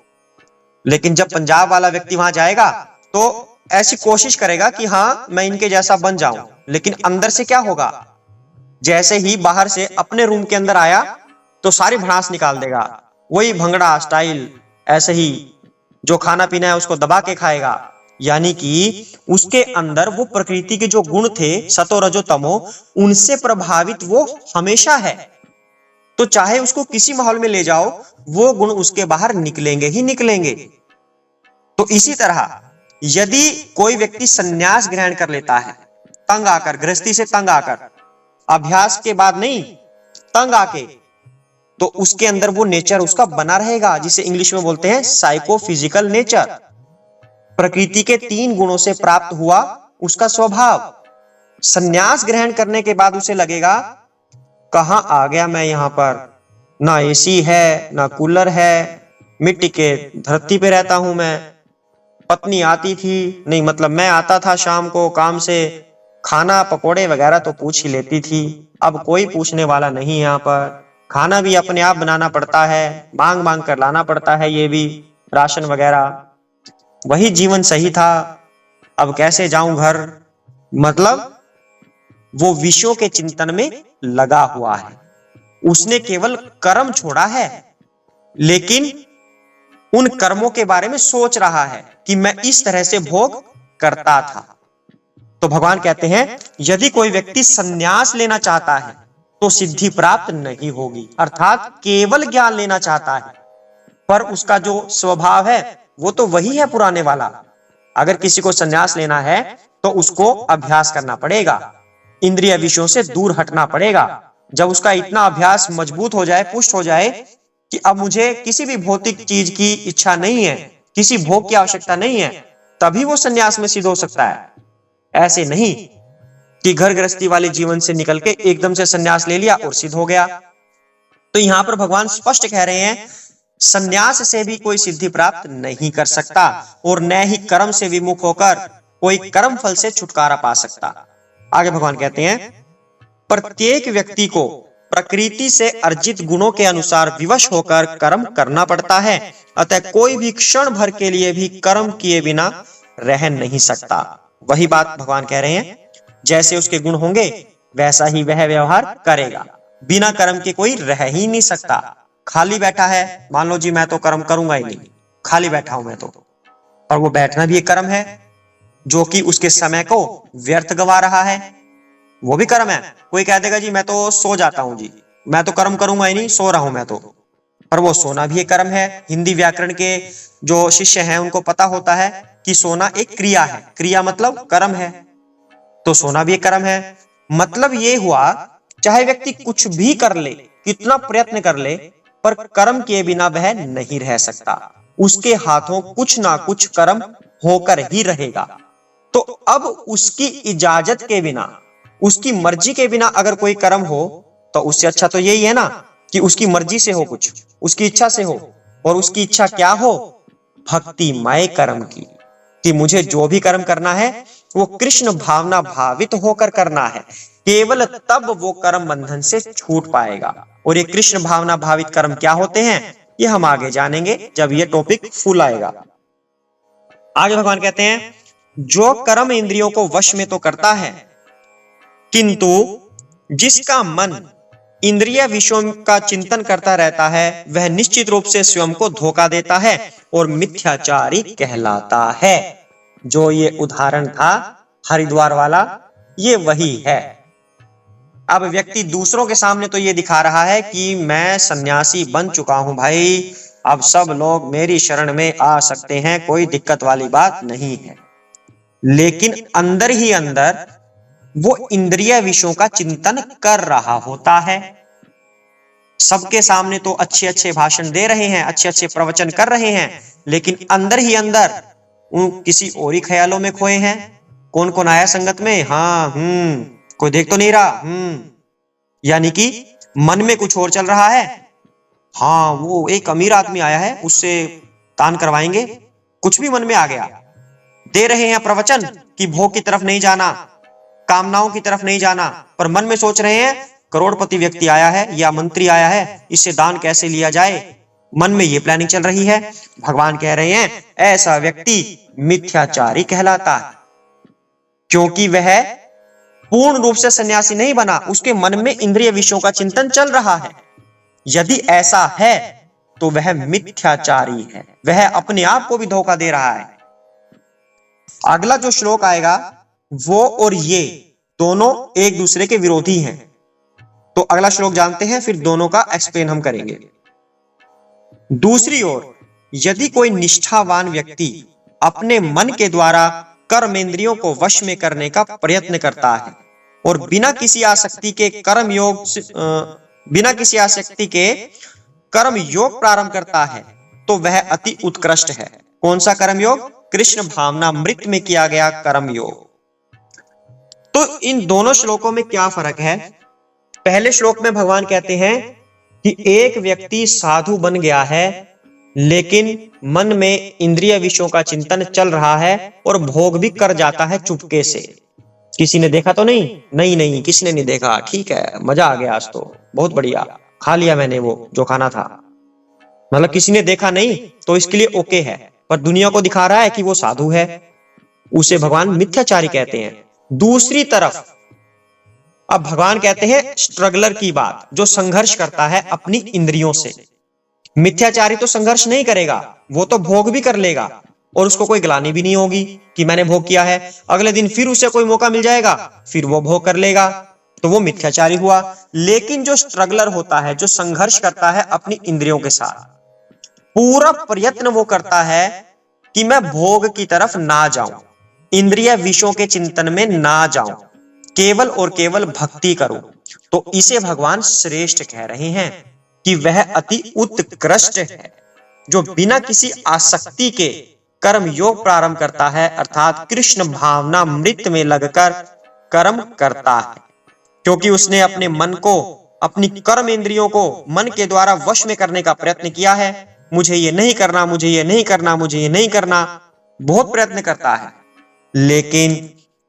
लेकिन जब पंजाब वाला व्यक्ति वहां जाएगा तो ऐसी कोशिश करेगा कि हाँ मैं इनके जैसा बन जाऊं, लेकिन अंदर से क्या होगा? जैसे ही बाहर से अपने रूम के अंदर आया तो सारी भड़ास निकाल देगा, वही भंगड़ा स्टाइल, ऐसे ही जो खाना पीना है उसको दबा के खाएगा। यानी कि उसके अंदर वो प्रकृति के जो गुण थे, सतो रजो तमो, उनसे प्रभावित वो हमेशा है। तो चाहे उसको किसी माहौल में ले जाओ, वो गुण उसके बाहर निकलेंगे ही निकलेंगे। तो इसी तरह यदि कोई व्यक्ति संन्यास ग्रहण कर लेता है, तंग आकर, गृहस्थी से तंग आकर, अभ्यास के बाद नहीं, तंग आके, तो उसके अंदर वो नेचर उसका बना रहेगा, जिसे इंग्लिश में बोलते हैं साइकोफिजिकल नेचर। प्रकृति के 3 गुणों से प्राप्त हुआ उसका स्वभाव। संन्यास ग्रहण करने के बाद उसे लगेगा कहां आ गया मैं यहां पर, ना एसी है ना कूलर है, मिट्टी के धरती पे रहता हूं मैं। पत्नी आती थी, नहीं मतलब मैं आता था शाम को काम से, खाना पकोड़े वगैरह तो पूछ ही लेती थी, अब कोई पूछने वाला नहीं यहाँ पर। खाना भी अपने आप बनाना पड़ता है, मांग मांग कर लाना पड़ता है, ये भी राशन वगैरह। वही जीवन सही था, अब कैसे जाऊं घर। मतलब वो विषयों के चिंतन में लगा हुआ है। उसने केवल कर्म छोड़ा है, लेकिन उन कर्मों के बारे में सोच रहा है कि मैं इस तरह से भोग करता था। तो भगवान कहते हैं यदि कोई व्यक्ति संन्यास लेना चाहता है तो सिद्धि प्राप्त नहीं होगी, अर्थात केवल ज्ञान लेना चाहता है, पर उसका जो स्वभाव है वो तो वही है पुराने वाला। अगर किसी को संन्यास लेना है तो उसको अभ्यास करना पड़ेगा, इंद्रिय विषयों से दूर हटना पड़ेगा। जब उसका इतना अभ्यास मजबूत हो जाए, पुष्ट हो जाए कि अब मुझे किसी भी भौतिक चीज की इच्छा नहीं है, किसी भोग की आवश्यकता नहीं है, तभी वो सन्यास में सिद्ध हो सकता है। ऐसे नहीं कि घर गृहस्थी वाले जीवन से निकल के एकदम से सन्यास ले लिया और सिद्ध हो गया। तो यहां पर भगवान स्पष्ट कह रहे हैं सन्यास से भी कोई सिद्धि प्राप्त नहीं कर सकता और न ही कर्म से विमुख होकर कोई कर्म फल से छुटकारा पा सकता। आगे भगवान कहते हैं प्रत्येक व्यक्ति को प्रकृति से अर्जित गुणों के अनुसार विवश होकर कर्म करना पड़ता है, अतः कोई भी क्षण भर के लिए भी कर्म किए बिना रह नहीं सकता। वही बात भगवान कह रहे हैं, जैसे उसके गुण होंगे वैसा ही वह व्यवहार करेगा। बिना कर्म के कोई रह ही नहीं सकता। खाली बैठा है, मान लो जी मैं तो कर्म करूंगा ही नहीं, खाली बैठा हूं मैं तो, और वो बैठना भी एक कर्म है जो कि उसके समय को व्यर्थ गवा रहा है, वो भी कर्म है। कोई कह देगा जी मैं तो सो जाता हूं जी, मैं तो कर्म करूंगा ही नहीं, सो रहा हूं मैं तो, पर वो सोना भी एक कर्म है। हिंदी व्याकरण के जो शिष्य हैं उनको पता होता है कि सोना एक क्रिया है, क्रिया मतलब कर्म है, तो सोना भी एक कर्म है। मतलब ये हुआ चाहे व्यक्ति कुछ भी कर ले, कितना प्रयत्न कर ले, पर कर्म किए बिना वह नहीं रह सकता। उसके हाथों कुछ ना कुछ कर्म होकर ही रहेगा। तो अब उसकी इजाजत के बिना, उसकी मर्जी के बिना अगर कोई कर्म हो तो उससे अच्छा तो यही है ना कि उसकी मर्जी से हो, कुछ उसकी इच्छा से हो। और उसकी इच्छा क्या हो? भक्तिमय कर्म की, कि मुझे जो भी कर्म करना है वो कृष्ण भावना भावित होकर करना है। केवल तब वो कर्म बंधन से छूट पाएगा। और ये कृष्ण भावना भावित कर्म क्या होते हैं ये हम आगे जानेंगे जब ये टॉपिक फुल आएगा। आगे भगवान कहते हैं जो कर्म इंद्रियों को वश में तो करता है, किंतु जिसका मन इंद्रिय विषयों का चिंतन करता रहता है वह निश्चित रूप से स्वयं को धोखा देता है और मिथ्याचारी कहलाता है। जो ये उदाहरण था हरिद्वार वाला, ये वही है। अब व्यक्ति दूसरों के सामने तो ये दिखा रहा है कि मैं सन्यासी बन चुका हूं भाई, अब सब लोग मेरी शरण में आ सकते हैं, कोई दिक्कत वाली बात नहीं है। लेकिन अंदर ही अंदर वो इंद्रिय विषयों का चिंतन कर रहा होता है। सबके सामने तो अच्छे अच्छे भाषण दे रहे हैं, अच्छे अच्छे प्रवचन कर रहे हैं, लेकिन अंदर ही अंदर किसी और ही ख्यालों में खोए हैं। कौन कौन आया संगत में? हाँ, कोई देख तो नहीं रहा, यानी कि मन में कुछ और चल रहा है। हाँ, वो एक अमीर आदमी आया है, उससे दान करवाएंगे, कुछ भी मन में आ गया। दे रहे हैं प्रवचन कि भोग की तरफ नहीं जाना, कामनाओं की तरफ नहीं जाना, पर मन में सोच रहे हैं करोड़पति व्यक्ति आया है या मंत्री आया है, इससे दान कैसे लिया जाए, मन में ये प्लानिंग चल रही है। भगवान कह रहे हैं ऐसा व्यक्ति मिथ्याचारी कहलाता है, क्योंकि वह पूर्ण रूप से सन्यासी नहीं बना, उसके मन में इंद्रिय विषयों का चिंतन चल रहा है। यदि ऐसा है तो वह मिथ्याचारी है, वह अपने आप को भी धोखा दे रहा है। अगला जो श्लोक आएगा वो और ये दोनों एक दूसरे के विरोधी हैं, तो अगला श्लोक जानते हैं, फिर दोनों का एक्सप्लेन हम करेंगे। दूसरी ओर यदि कोई निष्ठावान व्यक्ति अपने मन के द्वारा कर्मेंद्रियों को वश में करने का प्रयत्न करता है और बिना किसी आसक्ति के कर्म योग प्रारंभ करता है तो वह अति उत्कृष्ट है। कौन सा कर्म योग? कृष्ण भावनामृत में किया गया कर्म योग। तो इन दोनों श्लोकों में क्या फर्क है? पहले श्लोक में भगवान कहते हैं कि एक व्यक्ति साधु बन गया है लेकिन मन में इंद्रिय विषयों का चिंतन चल रहा है और भोग भी कर जाता है चुपके से। किसी ने देखा तो नहीं? नहीं, किसी ने नहीं देखा, ठीक है, मजा आ गया, आज तो बहुत बढ़िया खा लिया मैंने वो जो खाना था। मतलब किसी ने देखा नहीं तो इसके लिए ओके है, पर दुनिया को दिखा रहा है कि वो साधु है, उसे भगवान मिथ्याचारी कहते हैं। दूसरी तरफ अब भगवान कहते हैं स्ट्रगलर की बात, जो संघर्ष करता है अपनी इंद्रियों से। मिथ्याचारी तो संघर्ष नहीं करेगा, वो तो भोग भी कर लेगा और उसको कोई ग्लानि भी नहीं होगी कि मैंने भोग किया है। अगले दिन फिर उसे कोई मौका मिल जाएगा, फिर वो भोग कर लेगा, तो वो मिथ्याचारी हुआ। लेकिन जो स्ट्रगलर होता है, जो संघर्ष करता है अपनी इंद्रियों के साथ, पूरा प्रयत्न वो करता है कि मैं भोग की तरफ ना जाऊं, इंद्रिय विषयों के चिंतन में ना जाऊं, केवल और केवल भक्ति करूं, तो इसे भगवान श्रेष्ठ कह रहे हैं कि वह अति उत्कृष्ट है, जो बिना किसी आसक्ति के कर्म योग प्रारंभ करता है, अर्थात कृष्ण भावना मृत में लगकर कर्म करता है, क्योंकि उसने अपने मन को, अपनी कर्म इंद्रियों को मन के द्वारा वश में करने का प्रयत्न किया है। मुझे ये नहीं करना, मुझे ये नहीं करना, मुझे ये नहीं करना, बहुत प्रयत्न करता है। लेकिन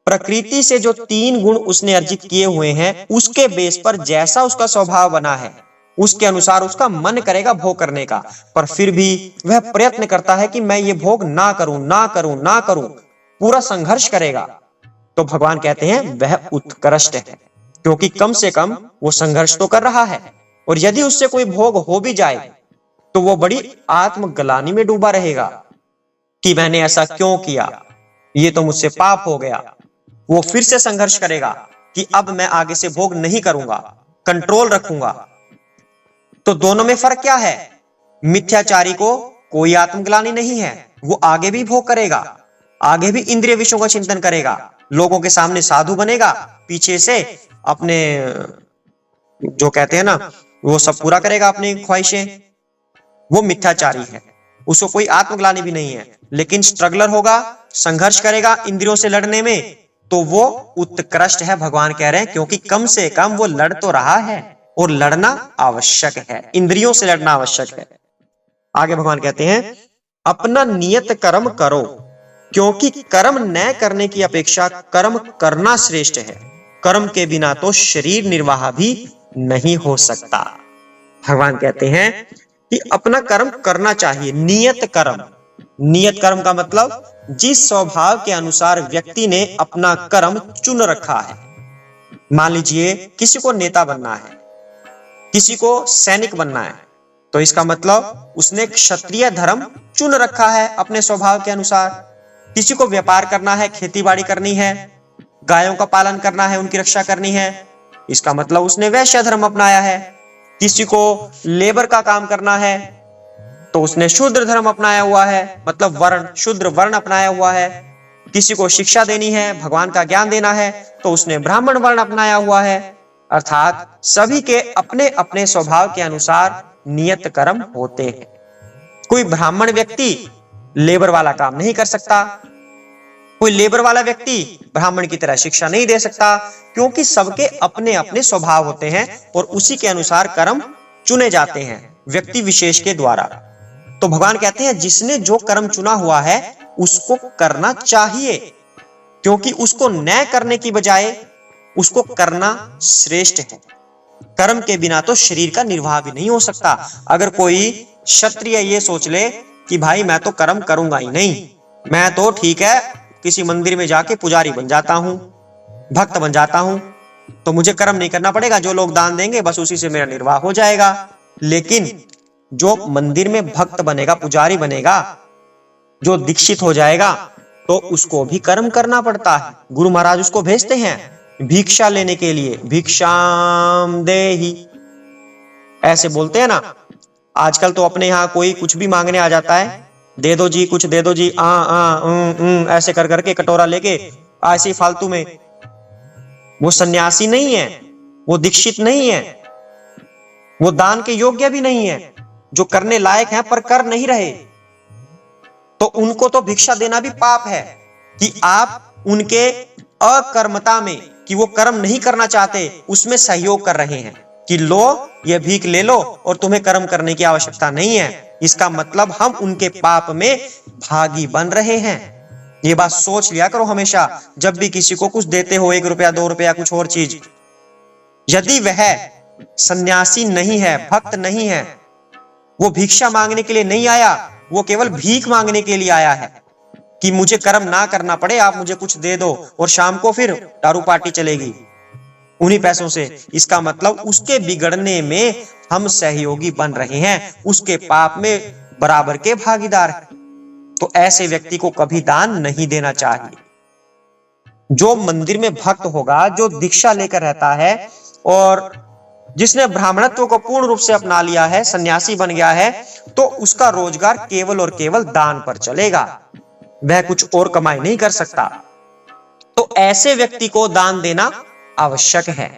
प्रकृति से जो 3 गुण उसने अर्जित किए हुए हैं, उसके बेस पर जैसा उसका स्वभाव बना है, उसके अनुसार उसका मन करेगा भोग करने का, पर फिर भी वह प्रयत्न करता है कि मैं ये भोग ना करूं, ना करूं, ना करूं, पूरा संघर्ष करेगा। तो भगवान कहते हैं वह उत्कृष्ट है, क्योंकि कम से कम वो संघर्ष तो कर रहा है। और यदि उससे कोई भोग हो भी जाए तो वो बड़ी आत्मग्लानि में डूबा रहेगा कि मैंने ऐसा क्यों किया, ये तो मुझसे पाप हो गया। वो फिर से संघर्ष करेगा कि अब मैं आगे से भोग नहीं करूंगा, कंट्रोल रखूंगा। तो दोनों में फर्क क्या है? मिथ्याचारी को कोई आत्मग्लानि नहीं है, वो आगे भी भोग करेगा, आगे भी इंद्रिय विषयों का चिंतन करेगा, लोगों के सामने साधु बनेगा, पीछे से अपने जो कहते हैं ना वो सब पूरा करेगा अपनी ख्वाहिशें। वो मिथ्याचारी है, उसको कोई आत्मग्लानि भी नहीं है, लेकिन स्ट्रगलर होगा, संघर्ष करेगा इंद्रियों से लड़ने में, तो वो उत्कृष्ट है। भगवान कह रहे हैं क्योंकि कम से कम वो लड़ तो रहा है, और लड़ना आवश्यक है, इंद्रियों से लड़ना आवश्यक है। आगे भगवान कहते हैं अपना नियत कर्म करो, क्योंकि कर्म न करने की अपेक्षा कर्म करना श्रेष्ठ है। कर्म के बिना तो शरीर निर्वाह भी नहीं हो सकता। भगवान कहते हैं कि अपना कर्म करना चाहिए, नियत कर्म। नियत कर्म का मतलब जिस स्वभाव के अनुसार व्यक्ति ने अपना कर्म चुन रखा है। मान लीजिए किसी को नेता बनना है, किसी को सैनिक बनना है, तो इसका मतलब उसने क्षत्रिय धर्म चुन रखा है अपने स्वभाव के अनुसार। किसी को व्यापार करना है, खेती बाड़ी करनी है, गायों का पालन करना है, उनकी रक्षा करनी है, इसका मतलब उसने वैश्य धर्म अपनाया है। किसी को लेबर का काम करना है तो उसने शूद्र धर्म अपनाया हुआ है, मतलब वर्ण, शूद्र वर्ण अपनाया हुआ है। किसी को शिक्षा देनी है, भगवान का ज्ञान देना है, तो उसने ब्राह्मण वर्ण अपनाया हुआ है। अर्थात सभी के अपने अपने स्वभाव के अनुसार नियत कर्म होते हैं। कोई ब्राह्मण व्यक्ति लेबर वाला काम नहीं कर सकता, कोई लेबर वाला व्यक्ति ब्राह्मण की तरह शिक्षा नहीं दे सकता, क्योंकि सबके अपने अपने स्वभाव होते हैं और उसी के अनुसार कर्म चुने जाते हैं व्यक्ति विशेष के द्वारा। तो भगवान कहते हैं जिसने जो कर्म चुना हुआ है उसको करना चाहिए, क्योंकि उसको न करने की बजाय उसको करना श्रेष्ठ है। कर्म के बिना तो शरीर का निर्वाह भी नहीं हो सकता। अगर कोई क्षत्रिय ये सोच ले कि भाई मैं तो कर्म करूंगा ही नहीं, मैं तो ठीक है किसी मंदिर में जाके पुजारी बन जाता हूं, भक्त बन जाता हूं, तो मुझे कर्म नहीं करना पड़ेगा, जो लोग दान देंगे बस उसी से मेरा निर्वाह हो जाएगा। लेकिन जो मंदिर में भक्त बनेगा, पुजारी बनेगा, जो दीक्षित हो जाएगा, तो उसको भी कर्म करना पड़ता है। गुरु महाराज उसको भेजते हैं भिक्षा लेने के लिए, भिक्षाम देहि, ऐसे बोलते हैं ना। आजकल तो अपने यहाँ कोई कुछ भी मांगने आ जाता है, दे दो जी, कुछ दे दो जी, ऐसे कर करके कटोरा लेके ऐसे फालतू में। वो सन्यासी नहीं है, वो दीक्षित नहीं है, वो दान के योग्य भी नहीं है, जो करने लायक हैं पर कर नहीं रहे, तो उनको तो भिक्षा देना भी पाप है कि आप उनके अकर्मता में, कि वो कर्म नहीं करना चाहते, उसमें सहयोग कर रहे हैं कि लो ये भीख ले लो और तुम्हें कर्म करने की आवश्यकता नहीं है। इसका मतलब हम उनके पाप में भागी बन रहे हैं। ये बात सोच लिया करो हमेशा, जब भी किसी को कुछ देते हो, 1 रुपया 2 रुपया कुछ और चीज, यदि वह सन्यासी नहीं है, भक्त नहीं है, वो भिक्षा मांगने के लिए नहीं आया, वो केवल भीख मांगने के लिए आया है कि मुझे कर्म ना करना पड़े, आप मुझे कुछ दे दो, और शाम को फिर दारू पार्टी चलेगी उन्हीं पैसों से। इसका मतलब उसके बिगड़ने में हम सहयोगी बन रहे हैं, उसके पाप में बराबर के भागीदार हैं। तो ऐसे व्यक्ति को कभी दान नहीं देना चाहिए। जो मंदिर में भक्त होगा, जो दीक्षा लेकर रहता है और जिसने ब्राह्मणत्व को पूर्ण रूप से अपना लिया है, सन्यासी बन गया है, तो उसका रोजगार केवल और केवल दान पर चलेगा, वह कुछ और कमाई नहीं कर सकता। तो ऐसे व्यक्ति को दान देना आवश्यक है।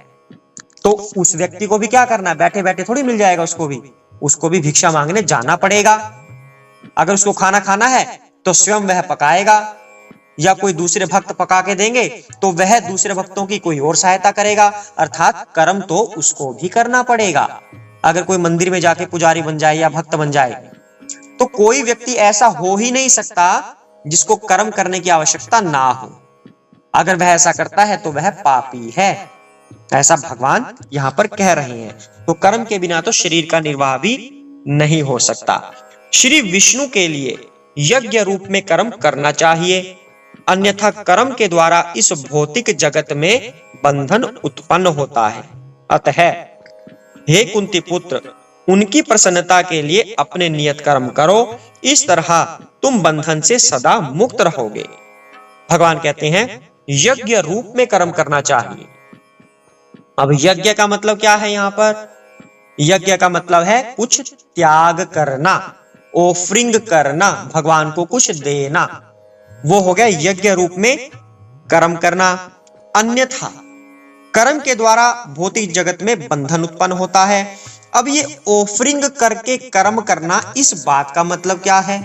तो उस व्यक्ति को भी क्या करना है, बैठे बैठे थोड़ी मिल जाएगा, उसको भी भिक्षा मांगने जाना पड़ेगा। अगर उसको खाना खाना है तो स्वयं वह पकाएगा, या कोई दूसरे भक्त पका के देंगे तो वह दूसरे भक्तों की कोई और सहायता करेगा। अर्थात कर्म तो उसको भी करना पड़ेगा। अगर कोई मंदिर में जाके पुजारी बन जाए या भक्त बन जाए, तो कोई व्यक्ति ऐसा हो ही नहीं सकता जिसको कर्म करने की आवश्यकता ना हो। अगर वह ऐसा करता है तो वह पापी है, ऐसा भगवान यहां पर कह रहे हैं। तो कर्म के बिना तो शरीर का निर्वाह भी नहीं हो सकता। श्री विष्णु के लिए यज्ञ रूप में कर्म करना चाहिए, अन्यथा कर्म के द्वारा इस भौतिक जगत में बंधन उत्पन्न होता है। अतः हे कुंती पुत्र, उनकी प्रसन्नता के लिए अपने नियत कर्म करो, इस तरह तुम बंधन से सदा मुक्त रहोगे। भगवान कहते हैं यज्ञ रूप में कर्म करना चाहिए। अब यज्ञ का मतलब क्या है? यहां पर यज्ञ का मतलब है कुछ त्याग करना, ऑफरिंग करना, भगवान को कुछ देना, वो हो गया यज्ञ रूप में कर्म करना। अन्यथा कर्म के द्वारा भौतिक जगत में बंधन उत्पन्न होता है। अब ये ऑफरिंग करके कर्म करना, इस बात का मतलब क्या है?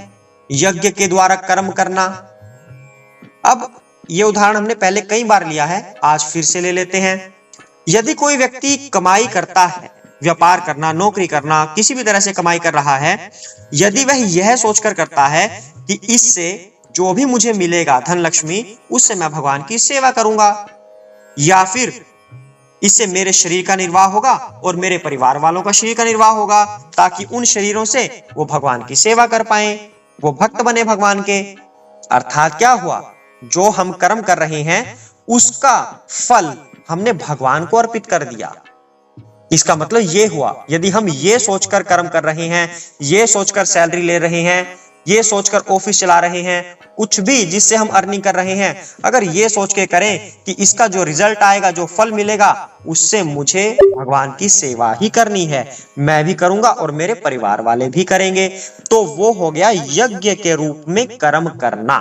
यज्ञ के द्वारा कर्म करना। अब ये उदाहरण हमने पहले कई बार लिया है, आज फिर से ले लेते हैं। यदि कोई व्यक्ति कमाई करता है, व्यापार करना, नौकरी करना, किसी भी तरह से कमाई कर रहा है, यदि वह यह सोचकर करता है कि इससे जो भी मुझे मिलेगा धन लक्ष्मी, उससे मैं भगवान की सेवा करूंगा, या फिर इससे मेरे शरीर का निर्वाह होगा और मेरे परिवार वालों का शरीर का निर्वाह होगा, ताकि उन शरीरों से वो भगवान की सेवा कर पाए, वो भक्त बने भगवान के। अर्थात क्या हुआ? जो हम कर्म कर रहे हैं उसका फल हमने भगवान को अर्पित कर दिया। इसका मतलब ये हुआ, यदि हम ये सोचकर कर्म कर रहे हैं, ये सोचकर सैलरी ले रहे हैं, ये सोचकर ऑफिस चला रहे हैं, कुछ भी जिससे हम अर्निंग कर रहे हैं, अगर ये सोच के करें कि इसका जो रिजल्ट आएगा, जो फल मिलेगा, उससे मुझे भगवान की सेवा ही करनी है, मैं भी करूंगा और मेरे परिवार वाले भी करेंगे, तो वो हो गया यज्ञ के रूप में कर्म करना।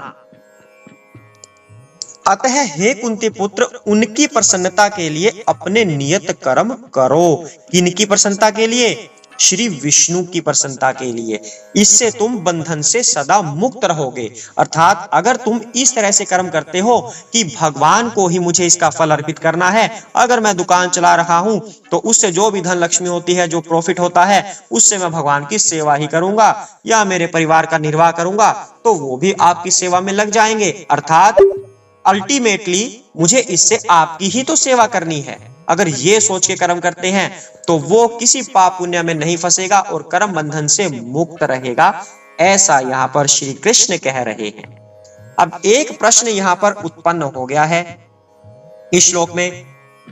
अतः हे कुंती पुत्र, उनकी प्रसन्नता के लिए अपने नियत कर्म करो। किनकी प्रसन्नता के लिए? श्री विष्णु की प्रसन्नता के लिए। इससे तुम बंधन से सदा मुक्त रहोगे। अर्थात अगर तुम इस तरह से कर्म करते हो कि भगवान को ही मुझे इसका फल अर्पित करना है, अगर मैं दुकान चला रहा हूं तो उससे जो भी धन लक्ष्मी होती है, जो प्रॉफिट होता है, उससे मैं भगवान की सेवा ही करूंगा या मेरे परिवार का निर्वाह करूंगा, तो वो भी आपकी सेवा में लग जाएंगे। अर्थात अल्टीमेटली मुझे इससे आपकी ही तो सेवा करनी है। अगर ये सोच के कर्म करते हैं तो वो किसी पाप पुण्य में नहीं फंसेगा और कर्म बंधन से मुक्त रहेगा, ऐसा यहाँ पर श्री कृष्ण कह रहे हैं। अब एक प्रश्न यहाँ पर उत्पन्न हो गया है इस श्लोक में।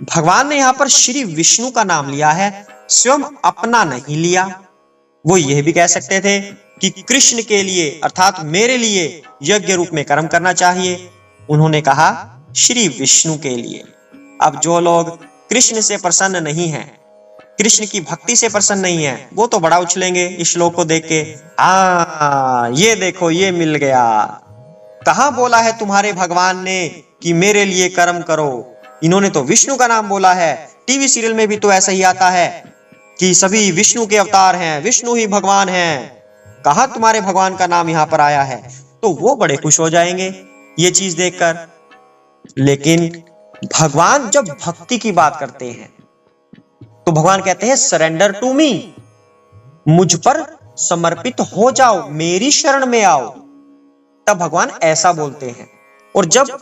भगवान ने यहाँ पर श्री विष्णु का नाम लिया है, स्वयं अपना नहीं लिया। वो यह भी कह सकते थे कि कृष्ण के लिए अर्थात मेरे लिए यज्ञ रूप में कर्म करना चाहिए, उन्होंने कहा श्री विष्णु के लिए। अब जो लोग कृष्ण से प्रसन्न नहीं हैं, कृष्ण की भक्ति से प्रसन्न नहीं है, वो तो बड़ा उछलेंगे इस श्लोक को देख के, ये देखो ये मिल गया, कहां बोला है तुम्हारे भगवान ने कि मेरे लिए कर्म करो, इन्होंने तो विष्णु का नाम बोला है। टीवी सीरियल में भी तो ऐसा ही आता है कि सभी विष्णु के अवतार हैं, विष्णु ही भगवान हैं, कहां तुम्हारे भगवान का नाम यहां पर आया है। तो वो बड़े खुश हो जाएंगे ये चीज देखकर। लेकिन भगवान जब भक्ति की बात करते हैं तो भगवान कहते हैं सरेंडर टू मी, मुझ पर समर्पित हो जाओ, मेरी शरण में आओ, तब भगवान ऐसा बोलते हैं। और जब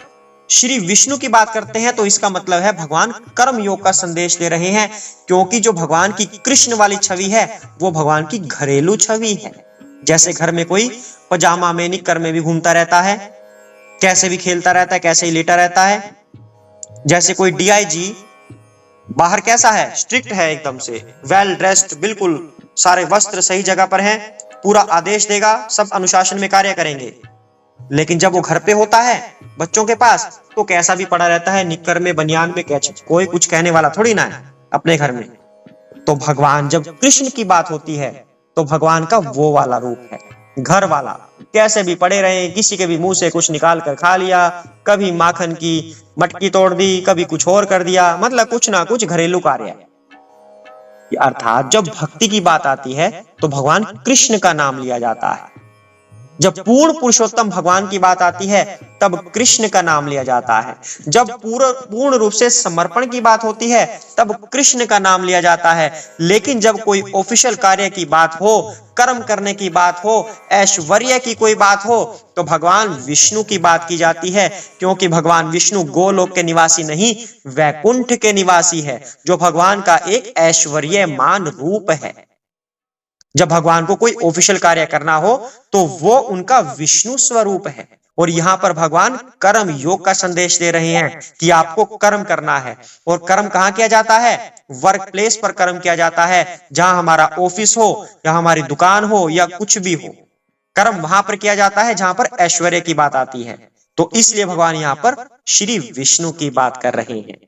श्री विष्णु की बात करते हैं तो इसका मतलब है भगवान कर्म योग का संदेश दे रहे हैं, क्योंकि जो भगवान की कृष्ण वाली छवि है वो भगवान की घरेलू छवि है। जैसे घर में कोई पजामा में निक्कर में भी घूमता रहता है, कैसे भी खेलता रहता है, कैसे ही लेटा रहता है। जैसे कोई डीआईजी बाहर कैसा है, स्ट्रिक्ट है, एकदम से वेल ड्रेस्ड, बिल्कुल सारे वस्त्र सही जगह पर हैं, पूरा आदेश देगा, सब अनुशासन में कार्य करेंगे। लेकिन जब वो घर पे होता है बच्चों के पास, तो कैसा भी पड़ा रहता है, निक्कर में, बनियान में, कोई कुछ कहने वाला थोड़ी ना है अपने घर में। तो भगवान जब कृष्ण की बात होती है तो भगवान का वो वाला रूप है, घर वाला, कैसे भी पड़े रहे, किसी के भी मुंह से कुछ निकाल कर खा लिया, कभी माखन की मटकी तोड़ दी, कभी कुछ और कर दिया, मतलब कुछ ना कुछ घरेलू कार्य है। अर्थात जब भक्ति की बात आती है तो भगवान कृष्ण का नाम लिया जाता है। जब पूर्ण पुरुषोत्तम भगवान की बात आती है तब कृष्ण का नाम लिया जाता है। जब पूर्ण रूप से समर्पण की बात होती है तब कृष्ण का नाम लिया जाता है। लेकिन जब कोई ऑफिशियल कार्य की बात हो, कर्म करने की बात हो, ऐश्वर्य की कोई बात हो, तो भगवान विष्णु की बात की जाती है, क्योंकि भगवान विष्णु गोलोक के निवासी नहीं, वैकुंठ के निवासी है, जो भगवान का एक ऐश्वर्यमान रूप है। जब भगवान को कोई ऑफिशियल कार्य करना हो तो वो उनका विष्णु स्वरूप है। और यहां पर भगवान कर्म योग का संदेश दे रहे हैं कि आपको कर्म करना है। और कर्म कहां किया जाता है? वर्क प्लेस पर कर्म किया जाता है, जहां हमारा ऑफिस हो या हमारी दुकान हो या कुछ भी हो। कर्म वहां पर किया जाता है जहां पर ऐश्वर्य की बात आती है। तो इसलिए भगवान यहां पर श्री विष्णु की बात कर रहे हैं।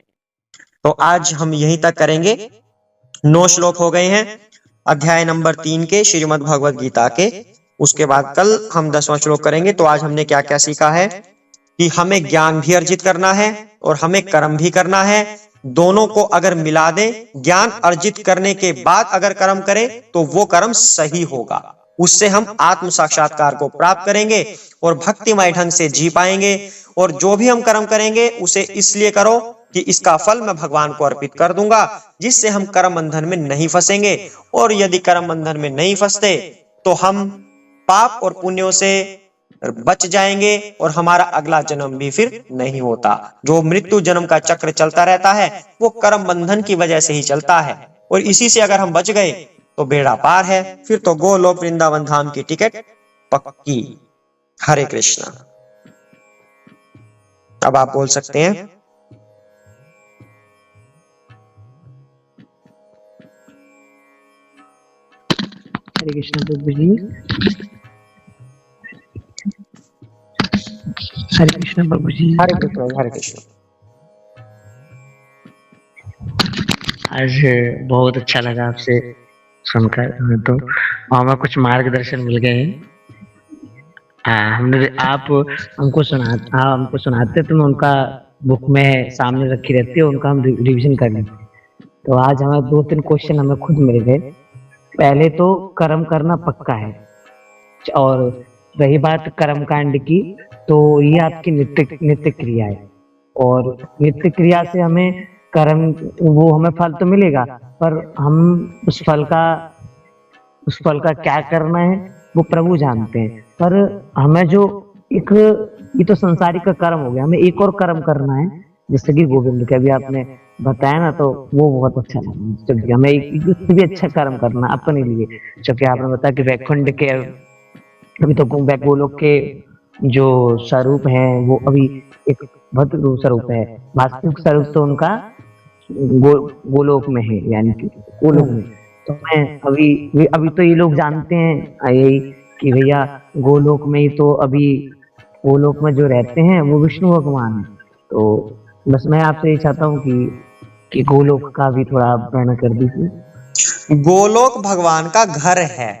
तो आज हम यहीं तक करेंगे। 9 श्लोक हो गए हैं अध्याय नंबर 3 के श्रीमद् भगवद गीता के। उसके बाद कल हम 10वां श्लोक करेंगे। तो आज हमने क्या क्या सीखा है कि हमें ज्ञान भी अर्जित करना है और हमें कर्म भी करना है। दोनों को अगर मिला दें, ज्ञान अर्जित करने के बाद अगर कर्म करें तो वो कर्म सही होगा। उससे हम आत्म साक्षात्कार को प्राप्त करेंगे और भक्तिमय ढंग से जी पाएंगे। और जो भी हम कर्म करेंगे उसे इसलिए करो कि इसका फल मैं भगवान को अर्पित कर दूंगा, जिससे हम कर्म बंधन में नहीं फंसेंगे। और यदि कर्म बंधन में नहीं फंसते तो हम पाप और पुण्यों से बच जाएंगे और हमारा अगला जन्म भी फिर नहीं होता। जो मृत्यु जन्म का चक्र चलता रहता है वो कर्म बंधन की वजह से ही चलता है। और इसी से अगर हम बच गए तो बेड़ा पार है, फिर तो गोलोक वृंदावन धाम की टिकट पक्की। हरे कृष्णा। अब आप बोल सकते हैं। हरे कृष्ण प्रभु जी। हरे कृष्ण प्रभु जी। हरे कृष्ण हरे कृष्ण। आज बहुत अच्छा लगा आपसे सुनकर। हमें तो हमें कुछ मार्गदर्शन मिल गए हैं। हमने आप हमको सुनाते तो मैं उनका बुक में सामने रखी रहती है, उनका हम रिवीजन कर लेते। तो आज हमें 2-3 क्वेश्चन हमें खुद मिल गए। पहले तो कर्म करना पक्का है, और रही बात कर्म कांड की, तो ये आपकी नित्य क्रिया है। और नित्य क्रिया से हमें कर्म वो हमें फल तो मिलेगा, पर हम उस फल का क्या करना है वो प्रभु जानते हैं। पर हमें जो एक ये तो संसारिक का कर्म हो गया, हमें एक और कर्म करना है, जैसे कि गोविंद के अभी आपने बताया ना, तो वो बहुत अच्छा लगा। क्योंकि हमें इससे भी अच्छा कर्म करना अपने लिए। क्योंकि आपने बताया कि वैकुंठ के अभी तो गोलोक के जो स्वरूप है वो अभी एक भद्र स्वरूप है। वास्तविक स्वरूप तो उनका गोलोक में है, यानी कि गोलोक में। तो मैं अभी तो ये लोग जानते हैं यही कि भैया गोलोक में ही तो अभी गोलोक में जो रहते हैं वो विष्णु भगवान है। तो बस मैं आपसे ये चाहता हूँ कि गोलोक का भी थोड़ा आप वर्णन कर दीजिए। गोलोक भगवान का घर है,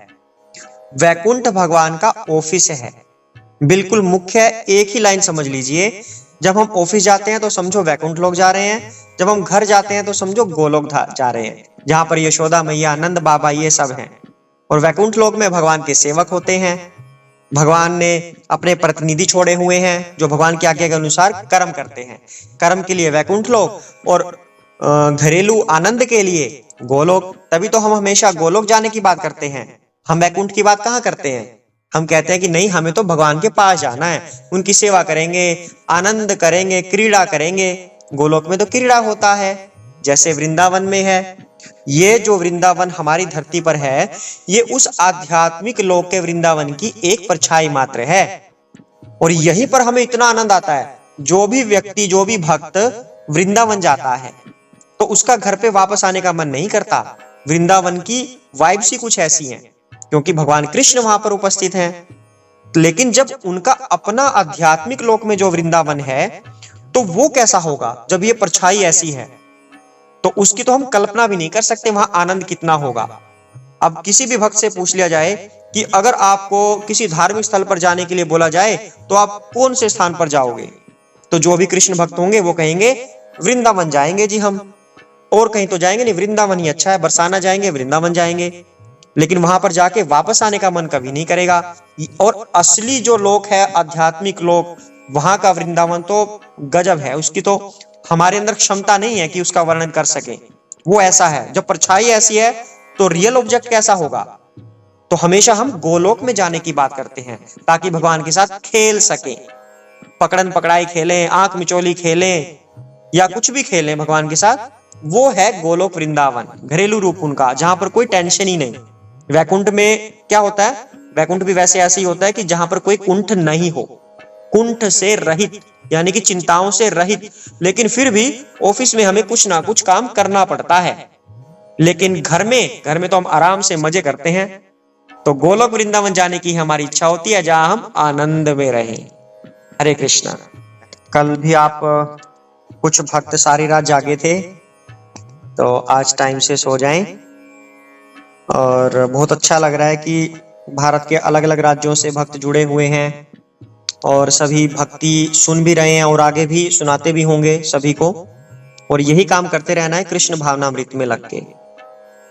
वैकुंठ भगवान का ऑफिस है। बिल्कुल मुख्य है। एक ही लाइन समझ लीजिए। जब हम ऑफिस जाते हैं तो समझो वैकुंठ लोग जा रहे हैं, जब हम घर जाते हैं तो समझो गोलोक जा रहे हैं, जहां पर यशोदा मैया, आनंद बाबा ये सब हैं। और वैकुंठ लोक में भगवान के सेवक होते हैं। भगवान ने अपने प्रतिनिधि छोड़े हुए हैं जो भगवान की आज्ञा के अनुसार कर्म करते हैं। कर्म के लिए वैकुंठ लोक और घरेलू आनंद के लिए गोलोक। तभी तो हम हमेशा गोलोक जाने की बात करते हैं, हम वैकुंठ की बात कहाँ करते हैं। हम कहते हैं कि नहीं, हमें तो भगवान के पास जाना है, उनकी सेवा करेंगे, आनंद करेंगे, क्रीड़ा करेंगे। गोलोक में तो क्रीड़ा होता है, जैसे वृंदावन में है। ये जो वृंदावन हमारी धरती पर है, ये उस आध्यात्मिक लोक के वृंदावन की एक परछाई मात्र है। और यहीं पर हमें इतना आनंद आता है। जो भी व्यक्ति, जो भी भक्त वृंदावन जाता है तो उसका घर पे वापस आने का मन नहीं करता। वृंदावन की वाइब्स ही कुछ ऐसी हैं, क्योंकि भगवान कृष्ण वहां पर उपस्थित हैं। लेकिन जब उनका अपना आध्यात्मिक लोक में जो वृंदावन है, तो वो कैसा होगा जब ये परछाई ऐसी है, तो उसकी तो हम कल्पना भी नहीं कर सकते वहां आनंद कितना होगा। अब किसी भी भक्त से पूछ लिया जाए कि अगर आपको किसी धार्मिक स्थल पर जाने के लिए बोला जाए तो आप कौन से स्थान पर जाओगे, तो जो भी कृष्ण भक्त होंगे वो कहेंगे वृंदावन जाएंगे जी हम, और कहीं तो जाएंगे नहीं, वृंदावन ही अच्छा है। बरसाना जाएंगे, वृंदावन जाएंगे। लेकिन वहां पर जाके वापस आने का मन कभी नहीं करेगा। और असली जो लोक है, आध्यात्मिक लोक, वहां का वृंदावन तो गजब है। उसकी तो हमारे अंदर क्षमता नहीं है कि उसका वर्णन कर सके। वो ऐसा है, जब परछाई ऐसी है तो रियल ऑब्जेक्ट कैसा होगा। तो हमेशा हम गोलोक में जाने की बात करते हैं ताकि भगवान के साथ खेल सके, पकड़न पकड़ाई खेलें, आंख मिचोली खेलें, या कुछ भी खेलें भगवान के साथ। वो है गोलोक वृंदावन, घरेलू रूप उनका, जहां पर कोई टेंशन ही नहीं। वैकुंठ में क्या होता है, वैकुंठ भी वैसे ऐसे ही होता है कि जहां पर कोई कुंठ नहीं हो, कुंठ से रहित, यानी कि चिंताओं से रहित। लेकिन फिर भी ऑफिस में हमें कुछ ना कुछ काम करना पड़ता है, लेकिन घर में तो हम आराम से मजे करते हैं। तो गोलोक वृंदावन जाने की हमारी इच्छा होती है, जहां हम आनंद में रहें। हरे कृष्णा। कल भी आप कुछ भक्त सारी रात जागे थे, तो आज टाइम से सो जाएं। और बहुत अच्छा लग रहा है कि भारत के अलग अलग राज्यों से भक्त जुड़े हुए हैं और सभी भक्ति सुन भी रहे हैं और आगे भी सुनाते भी होंगे सभी को। और यही काम करते रहना है कृष्ण भावनामृत में लग के।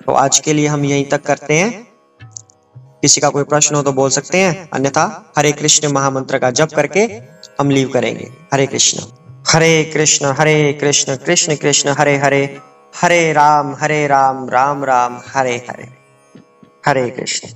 तो आज के लिए हम यहीं तक करते हैं। किसी का कोई प्रश्न हो तो बोल सकते हैं, अन्यथा हरे कृष्ण महामंत्र का जप करके हम लीव करेंगे। हरे कृष्ण कृष्ण कृष्ण हरे हरे, हरे राम राम राम हरे हरे। हरे कृष्ण।